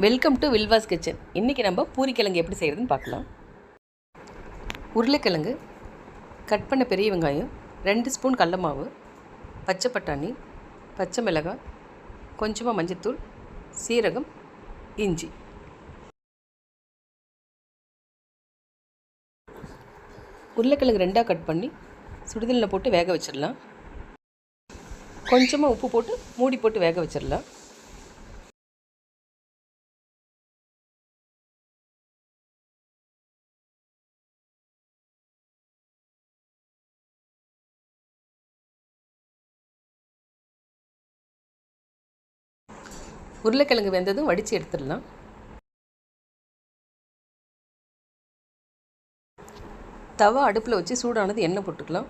Welcome to வில்வாஸ் kitchen. இன்றைக்கி நம்ம பூரிக்கிழங்கு எப்படி செய்கிறதுன்னு பார்க்கலாம். உருளைக்கிழங்கு, கட் பண்ண பெரிய வெங்காயம், 2 ஸ்பூன் கடல மாவு, பச்சை பட்டாணி, பச்சை மிளகாய், கொஞ்சமாக மஞ்சத்தூள், சீரகம், இஞ்சி. உருளைக்கிழங்கு 2ஆக கட் பண்ணி சுடுதண்ணில் போட்டு வேக வச்சிடலாம். கொஞ்சமாக உப்பு போட்டு மூடி போட்டு வேக வச்சிடலாம். உருளைக்கிழங்கு வெந்ததும் வடித்து எடுத்துடலாம். தவா அடுப்பில் வச்சு சூடானது எண்ணெய் போட்டுக்கலாம்.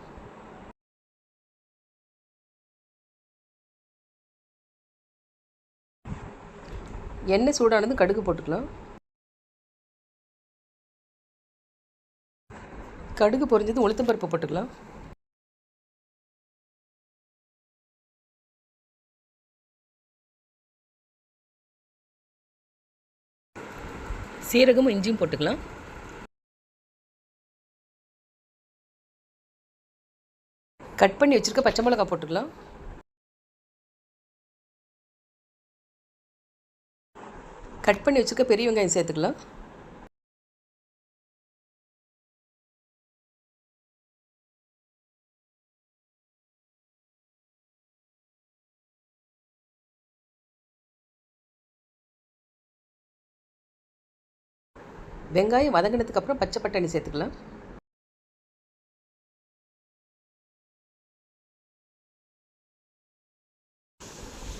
எண்ணெய் சூடானது கடுகு போட்டுக்கலாம். கடுகு பொரிஞ்சது உளுத்தம்பருப்பு போட்டுக்கலாம். சீரகமும் இஞ்சியும் போட்டுக்கலாம். கட் பண்ணி வச்சுருக்க பச்சை மிளகாய் போட்டுக்கலாம். கட் பண்ணி வச்சுருக்க பெரிய வெங்காயம் சேர்த்துக்கலாம். வெங்காயம் வதங்கினதுக்கு அப்புறம் பச்சை பட்டாணி சேர்த்துக்கலாம்.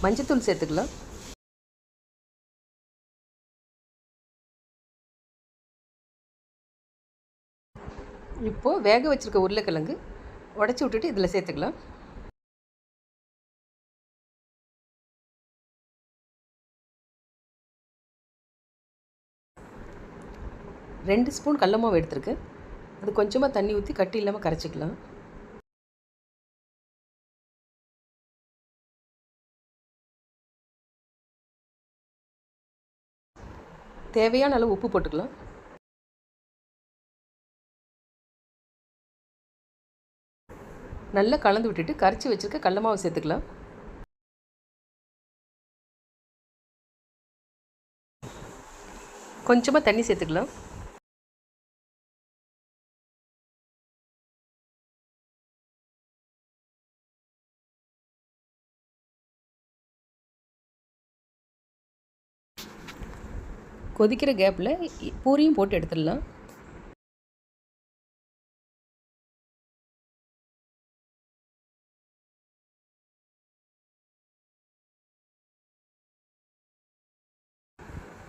மஞ்சத்தூள் சேர்த்துக்கலாம். இப்போது வேக வச்சுருக்க உருளைக்கிழங்கு உடச்சி விட்டுட்டு இதில் சேர்த்துக்கலாம். ரெண்டு ஸ்பூன் கடல மாவு எடுத்துருக்கேன். அது கொஞ்சமாக தண்ணி ஊற்றி கட்டி இல்லாமல் கரைச்சிக்கலாம். தேவையான அளவு உப்பு போட்டுக்கலாம். நல்லா கலந்து விட்டுட்டு கரைச்சி வச்சுருக்க கடல மாவு சேர்த்துக்கலாம். கொஞ்சமாக தண்ணி சேர்த்துக்கலாம். கொதிக்கிற கேப்பில் பூரியும் போட்டு எடுத்துடலாம்.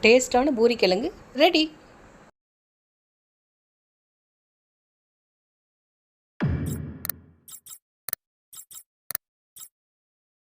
டேஸ்டான பூரிக்கிழங்கு ரெடி.